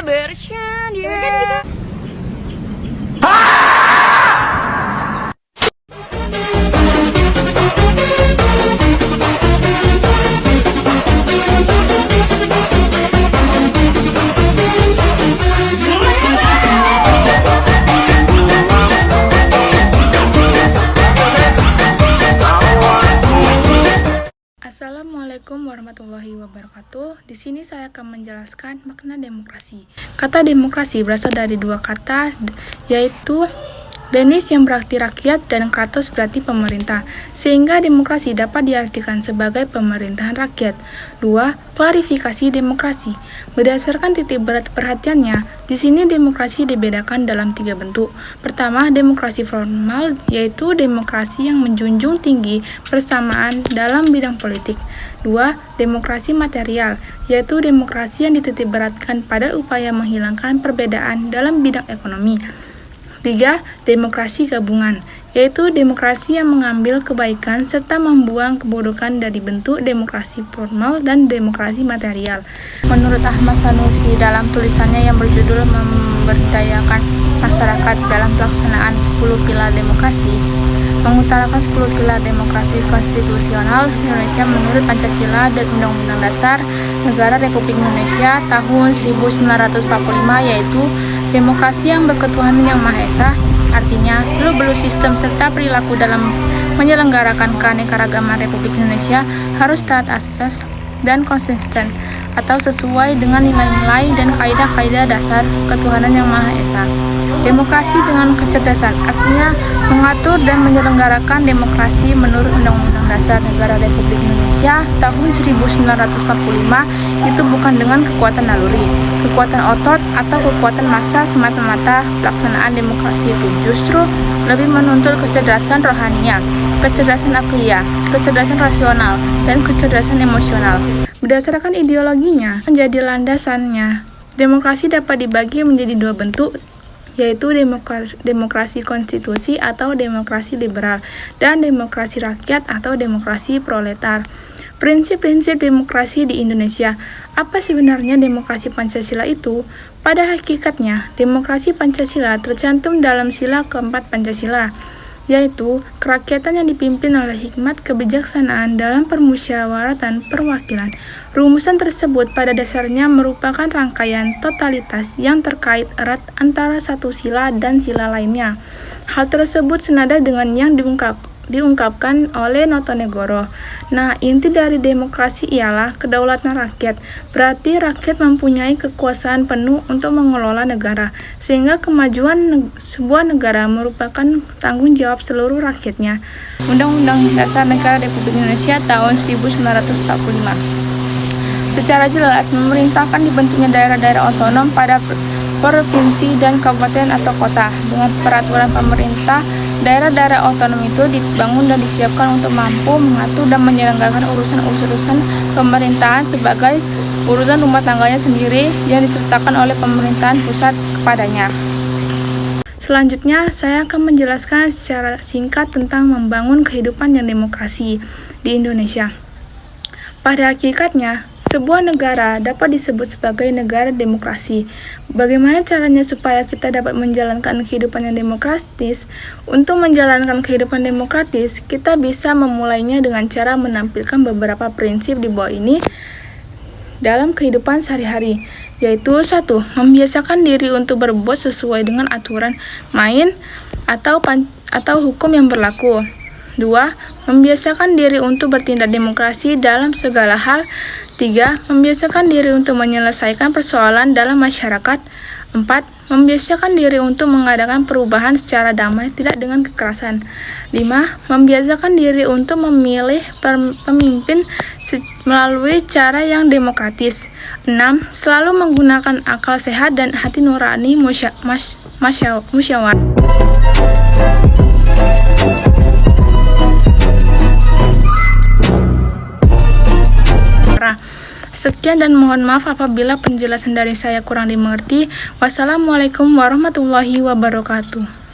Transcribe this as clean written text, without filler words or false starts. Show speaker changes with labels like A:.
A: Bercanda.
B: Assalamualaikum warahmatullahi wabarakatuh. Di sini saya akan menjelaskan makna demokrasi. Kata demokrasi berasal dari dua kata, yaitu Denis yang berarti rakyat dan Kratos berarti pemerintah, sehingga demokrasi dapat diartikan sebagai pemerintahan rakyat. 2. Klarifikasi demokrasi. Berdasarkan titik berat perhatiannya, di sini demokrasi dibedakan dalam 3 bentuk. Pertama, demokrasi formal, yaitu demokrasi yang menjunjung tinggi persamaan dalam bidang politik. 2. Demokrasi material, yaitu demokrasi yang dititik beratkan pada upaya menghilangkan perbedaan dalam bidang ekonomi. 3. Demokrasi gabungan, yaitu demokrasi yang mengambil kebaikan serta membuang keburukan dari bentuk demokrasi formal dan demokrasi material. Menurut Ahmad Sanusi dalam tulisannya yang berjudul Memberdayakan Masyarakat dalam Pelaksanaan 10 Pilar Demokrasi, mengutarakan 10 pilar demokrasi konstitusional Indonesia menurut Pancasila dan Undang-Undang Dasar Negara Republik Indonesia tahun 1945, yaitu demokrasi yang berketuhanan yang Maha Esa, artinya seluruh sistem serta perilaku dalam menyelenggarakan keanekaragaman Republik Indonesia harus taat asas dan konsisten atau sesuai dengan nilai-nilai dan kaidah-kaidah dasar ketuhanan yang Maha Esa. Demokrasi dengan kecerdasan, artinya mengatur dan menyelenggarakan demokrasi menurut Undang-Undang Dasar Negara Republik Indonesia tahun 1945 itu bukan dengan kekuatan naluri, kekuatan otot, atau kekuatan massa semata-mata. Pelaksanaan demokrasi itu justru lebih menuntut kecerdasan rohaninya, kecerdasan akliyah, kecerdasan rasional, dan kecerdasan emosional. Berdasarkan ideologinya menjadi landasannya, demokrasi dapat dibagi menjadi dua bentuk, yaitu demokrasi konstitusi atau demokrasi liberal dan demokrasi rakyat atau demokrasi proletar. Prinsip-prinsip demokrasi di Indonesia. Apa sebenarnya demokrasi Pancasila itu? Pada hakikatnya, demokrasi Pancasila tercantum dalam sila keempat Pancasila, yaitu kerakyatan yang dipimpin oleh hikmat kebijaksanaan dalam permusyawaratan perwakilan. Rumusan tersebut pada dasarnya merupakan rangkaian totalitas yang terkait erat antara satu sila dan sila lainnya. Hal tersebut senada dengan yang diungkapkan oleh Notonegoro. Nah, inti dari demokrasi ialah kedaulatan rakyat. Berarti rakyat mempunyai kekuasaan penuh untuk mengelola negara, sehingga kemajuan sebuah negara merupakan tanggung jawab seluruh rakyatnya. Undang-Undang Dasar Negara Republik Indonesia tahun 1945. Secara jelas memerintahkan dibentuknya daerah-daerah otonom pada provinsi dan kabupaten atau kota. Dengan peraturan pemerintah, daerah-daerah otonom itu dibangun dan disiapkan untuk mampu mengatur dan menyelenggarakan urusan-urusan pemerintahan sebagai urusan rumah tangganya sendiri yang disertakan oleh pemerintahan pusat kepadanya. Selanjutnya, saya akan menjelaskan secara singkat tentang membangun kehidupan yang demokrasi di Indonesia. Pada hakikatnya, sebuah negara dapat disebut sebagai negara demokrasi. Bagaimana caranya supaya kita dapat menjalankan kehidupan yang demokratis? Untuk menjalankan kehidupan demokratis, kita bisa memulainya dengan cara menampilkan beberapa prinsip di bawah ini dalam kehidupan sehari-hari, yaitu 1. Membiasakan diri untuk berbuat sesuai dengan aturan main atau hukum yang berlaku. 2. Membiasakan diri untuk bertindak demokrasi dalam segala hal. 3. Membiasakan diri untuk menyelesaikan persoalan dalam masyarakat. 4. Membiasakan diri untuk mengadakan perubahan secara damai, tidak dengan kekerasan. 5. Membiasakan diri untuk memilih pemimpin melalui cara yang demokratis. 6. Selalu menggunakan akal sehat dan hati nurani musyawarah. Sekian dan mohon maaf apabila penjelasan dari saya kurang dimengerti. Wassalamualaikum warahmatullahi wabarakatuh.